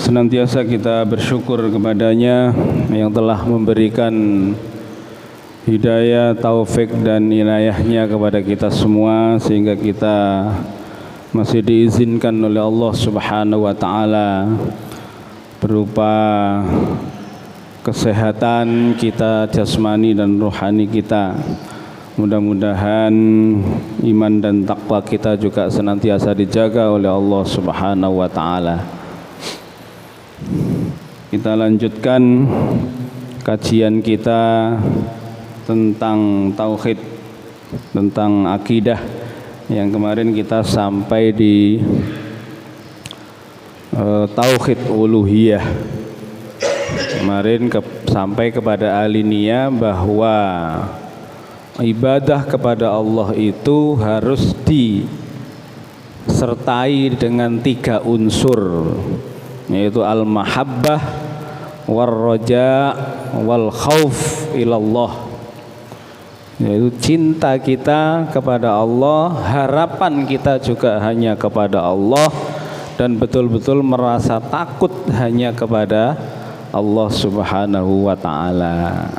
senantiasa kita bersyukur kepadanya yang telah memberikan hidayah, taufik dan inayahnya kepada kita semua sehingga kita masih diizinkan oleh Allah Subhanahu wa taala berupa kesehatan kita jasmani dan rohani kita. Mudah-mudahan iman dan takwa kita juga senantiasa dijaga oleh Allah Subhanahu wa taala. Kita lanjutkan kajian kita tentang tauhid, tentang akidah. Yang kemarin kita sampai di tauhid uluhiyah. Kemarin sampai kepada alinea bahwa ibadah kepada Allah itu harus disertai dengan 3 unsur, yaitu al-mahabbah, war-raja, wal khauf ilallah, yaitu cinta kita kepada Allah, harapan kita juga hanya kepada Allah, dan betul-betul merasa takut hanya kepada Allah Subhanahu wa ta'ala.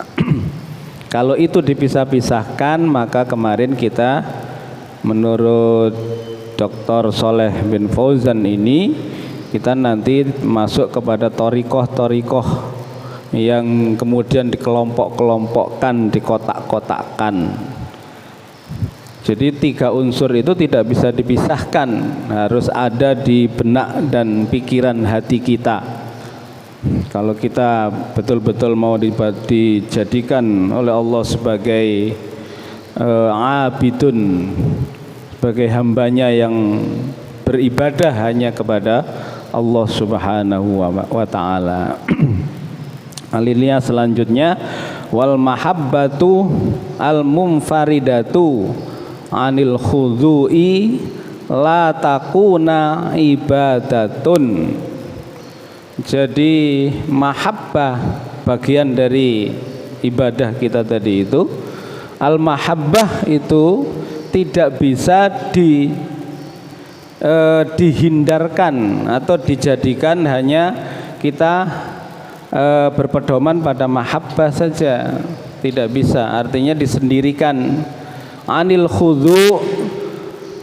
Kalau itu dipisah-pisahkan, maka kemarin kita menurut Dr. Soleh bin Fauzan ini, kita nanti masuk kepada torikoh-torikoh yang kemudian dikelompok-kelompokkan, dikotak-kotakkan. Jadi 3 unsur itu tidak bisa dipisahkan, harus ada di benak dan pikiran hati kita. Kalau kita betul-betul mau dijadikan oleh Allah sebagai abidun, sebagai hambanya yang beribadah hanya kepada Allah Subhanahu wa ta'ala. Alinea selanjutnya, wal mahabbatu al munfaridatu anil khudu'i la takuna ibadatun. Jadi mahabbah bagian dari ibadah kita tadi itu, al mahabbah itu tidak bisa dihindarkan atau dijadikan hanya kita berpedoman pada mahabbah saja, tidak bisa. Artinya disendirikan. Anil khudu'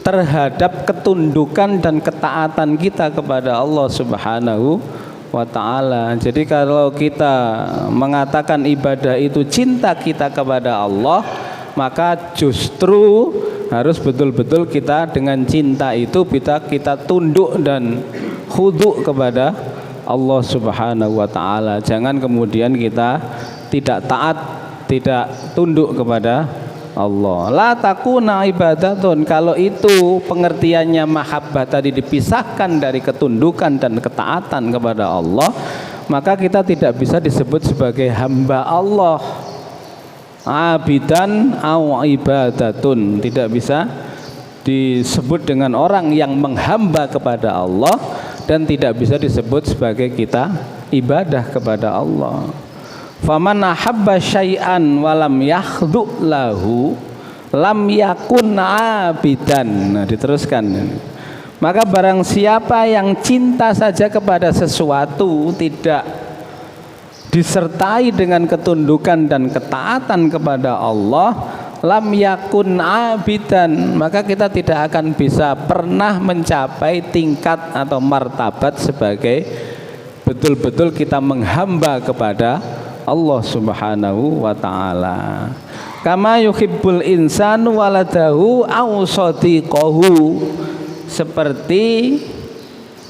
terhadap ketundukan dan ketaatan kita kepada Allah Subhanahu wa ta'ala. Jadi kalau kita mengatakan ibadah itu cinta kita kepada Allah, maka justru harus betul-betul kita dengan cinta itu kita tunduk dan khudu' kepada Allah Subhanahu wa ta'ala. Jangan kemudian kita tidak taat, tidak tunduk kepada Allah. La takuna ibadatun. Kalau itu pengertiannya mahabbah tadi dipisahkan dari ketundukan dan ketaatan kepada Allah, maka kita tidak bisa disebut sebagai hamba Allah. Abidan aw ibadatun, tidak bisa disebut dengan orang yang menghamba kepada Allah, dan tidak bisa disebut sebagai kita ibadah kepada Allah. Faman ahabba syai'an walam yakhdu' lahu lam yakun abidan. Nah, diteruskan. Maka barang siapa yang cinta saja kepada sesuatu, tidak disertai dengan ketundukan dan ketaatan kepada Allah, lam yakun abidan, maka kita tidak akan bisa pernah mencapai tingkat atau martabat sebagai betul-betul kita menghamba kepada Allah Subhanahu wa ta'ala. Kama yuhibbul insanu waladahu aw sadiqahu, seperti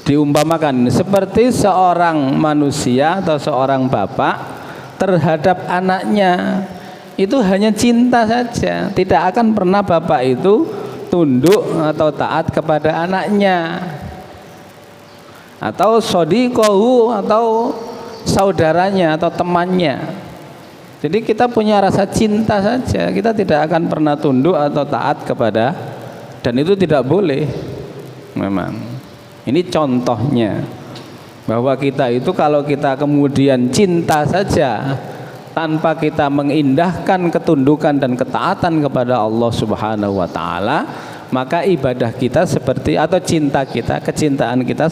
diumpamakan seperti seorang manusia atau seorang bapak terhadap anaknya, itu hanya cinta saja, tidak akan pernah bapak itu tunduk atau taat kepada anaknya. Atau sadiqahu, atau saudaranya atau temannya. Jadi kita punya rasa cinta saja, kita tidak akan pernah tunduk atau taat kepada, dan itu tidak boleh. Memang ini contohnya bahwa kita itu kalau kita kemudian cinta saja tanpa kita mengindahkan ketundukan dan ketaatan kepada Allah Subhanahu wa ta'ala, maka ibadah kita seperti, atau cinta kita, kecintaan kita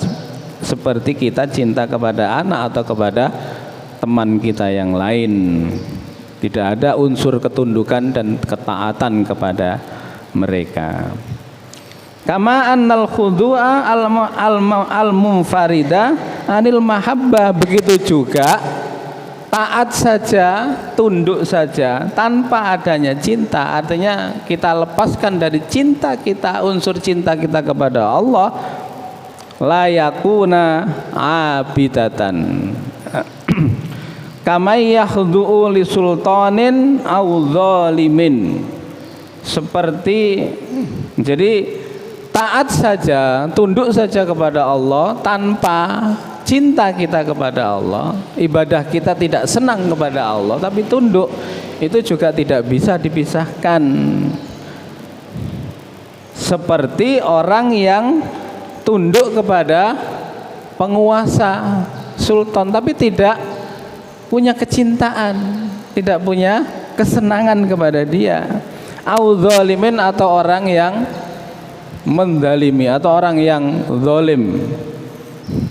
seperti kita cinta kepada anak atau kepada teman kita yang lain. Tidak ada unsur ketundukan dan ketaatan kepada mereka. Kama annal khudu'a al-munfarida anil mahabbah, begitu juga taat saja, tunduk saja tanpa adanya cinta, artinya kita lepaskan dari cinta kita, unsur cinta kita kepada Allah, la yakuna abidatan kama yakhdu'u li sultanin aw zalimin. Seperti, jadi taat saja, tunduk saja kepada Allah tanpa cinta kita kepada Allah, ibadah kita tidak senang kepada Allah tapi tunduk, itu juga tidak bisa dipisahkan. Seperti orang yang tunduk kepada penguasa, sultan, tapi tidak punya kecintaan, tidak punya kesenangan kepada dia. Au zalimin, atau orang yang mendalimi, atau orang yang zalim,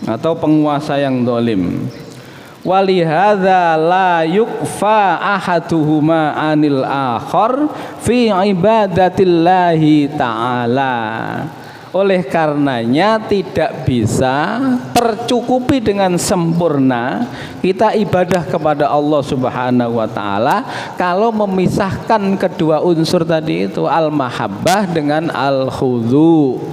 atau penguasa yang zalim. Walihadza la yukfa ahaduhuma anil akhar fi ibadatillahi ta'ala. Oleh karenanya tidak bisa tercukupi dengan sempurna kita ibadah kepada Allah Subhanahu wa taala kalau memisahkan kedua unsur tadi itu, al-mahabbah dengan al-khudhu.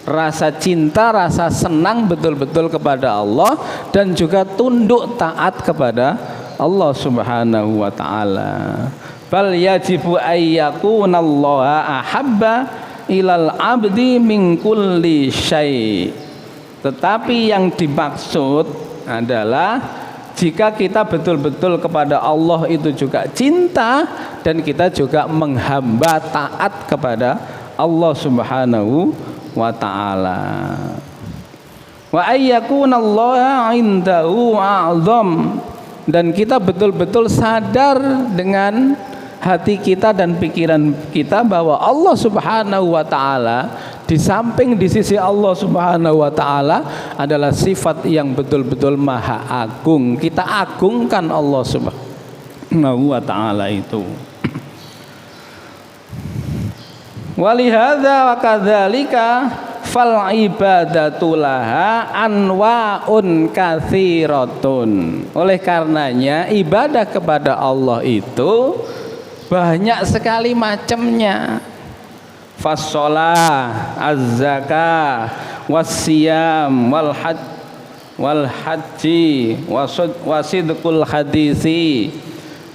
Rasa cinta, rasa senang betul-betul kepada Allah dan juga tunduk taat kepada Allah Subhanahu wa taala. Bal yajibu ayyakunallaha ahabba ilal abdi min kulli syai'. Tetapi yang dimaksud adalah jika kita betul-betul kepada Allah itu juga cinta dan kita juga menghamba taat kepada Allah Subhanahu wa ta'ala. Wa ayyakunallaha indahu a'zam, dan kita betul-betul sadar dengan hati kita dan pikiran kita bahwa Allah Subhanahu wa ta'ala, di samping di sisi Allah Subhanahu wa ta'ala adalah sifat yang betul-betul maha agung. Kita agungkan Allah Subhanahu wa ta'ala itu. Walihadza wa kadzalika fal ibadatu laha anwaun katsiratun. Oleh karenanya ibadah kepada Allah itu banyak sekali macamnya. Fassalah, az-zakah, was-siyam, wal haji, wasidqul hadisi,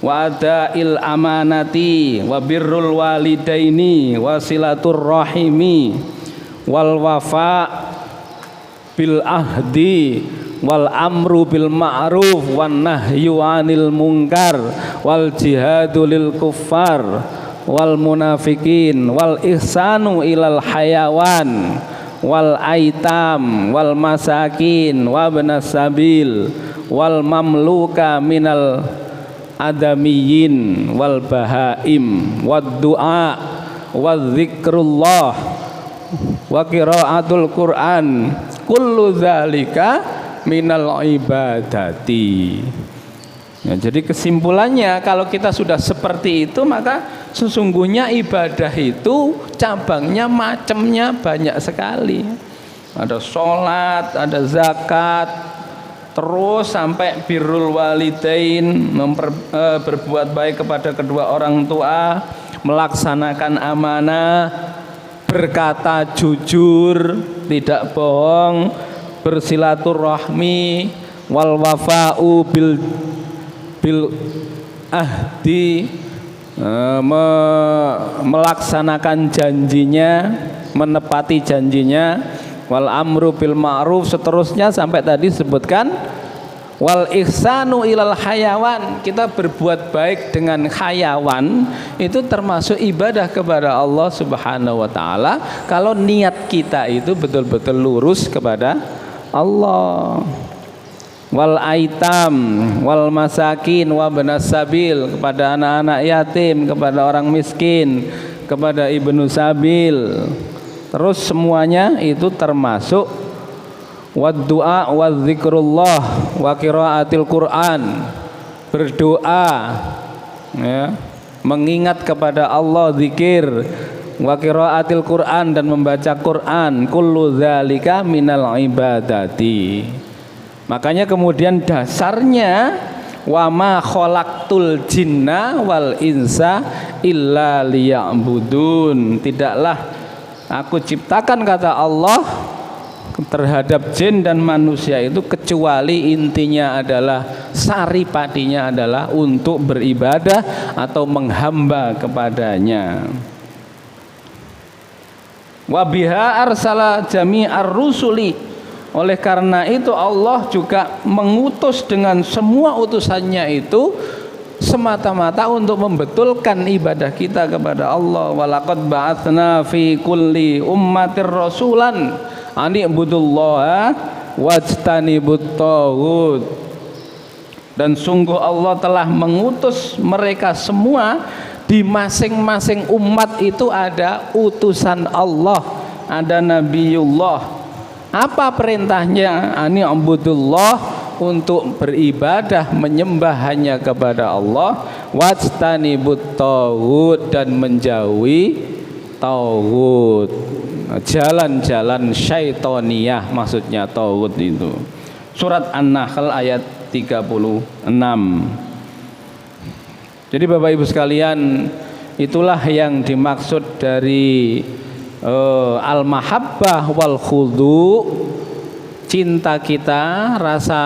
wa adail amanati, wa birrul walidaini, wa silatur rahimi, wal wafa bil ahdi, wal amru bil ma'ruf, wan nahyu 'anil munkar, wal jihadu lil kuffar wal munafikin, wal ihsanu ilal hayawan, wal aitam, wal masakin, wa ibnas sabil, wal mamluka minal adamiyin, wal bahaim, wad du'a, wal zikrullah, wa qiraatul Qur'an, kullu dzalika minal ibadati. Ya, jadi kesimpulannya kalau kita sudah seperti itu, maka sesungguhnya ibadah itu cabangnya, macamnya banyak sekali. Ada sholat, ada zakat, terus sampai birrul walidain, berbuat baik kepada kedua orang tua, melaksanakan amanah, berkata jujur, tidak bohong, bersilaturahmi, wal wafa'u bil ahdi, melaksanakan janjinya, menepati janjinya, wal amru bil ma'ruf, seterusnya sampai tadi sebutkan wal ihsanu ilal hayawan, kita berbuat baik dengan hayawan, itu termasuk ibadah kepada Allah Subhanahu wa ta'ala kalau niat kita itu betul-betul lurus kepada Allah. Wal aitam, wal masakin, wa ibnas sabil, kepada anak-anak yatim, kepada orang miskin, kepada ibnu sabil. Terus semuanya itu termasuk wad du'a wa zikrullah wa qiraatil Qur'an, berdoa ya, mengingat kepada Allah, zikir, wa qiraatil Qur'an, dan membaca Quran, kullu dzalika minal ibadati. Makanya kemudian dasarnya wa ma khalaqtul jinna wal insa illa liya'budun, tidaklah aku ciptakan, kata Allah, terhadap jin dan manusia itu kecuali intinya adalah, saripatinya adalah untuk beribadah atau menghamba kepadanya. Wa biha arsala jami'ar rusuli, oleh karena itu Allah juga mengutus dengan semua utusannya itu semata-mata untuk membetulkan ibadah kita kepada Allah. Walaqad ba'atsna fi kulli ummatir rasulan ani ibudullaha wajtanibut taghut, dan sungguh Allah telah mengutus mereka semua, di masing-masing umat itu ada utusan Allah, ada Nabiullah. Apa perintahnya? Ani abudullah, untuk beribadah menyembah hanya kepada Allah, wajtanibut taghut, dan menjauhi taghut, jalan-jalan syaitoniyah, maksudnya taghut itu. Surat An-Nahl ayat 36. Jadi Bapak Ibu sekalian, itulah yang dimaksud dari al-mahabbah wal khudu, cinta kita, rasa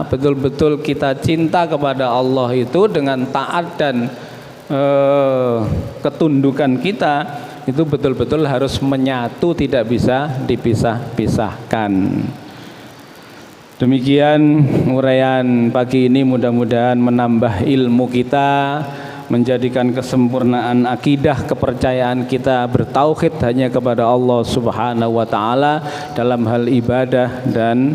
betul-betul kita cinta kepada Allah itu dengan taat dan ketundukan kita itu betul-betul harus menyatu, tidak bisa dipisah-pisahkan. Demikian uraian pagi ini, mudah-mudahan menambah ilmu kita, menjadikan kesempurnaan akidah, kepercayaan kita bertauhid hanya kepada Allah Subhanahu wa taala dalam hal ibadah dan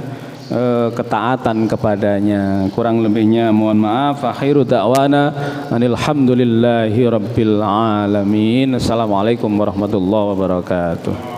ketaatan kepadanya. Kurang lebihnya mohon maaf. Akhiru da'wana alhamdulillahi rabbil alamin. Assalamualaikum warahmatullahi wabarakatuh.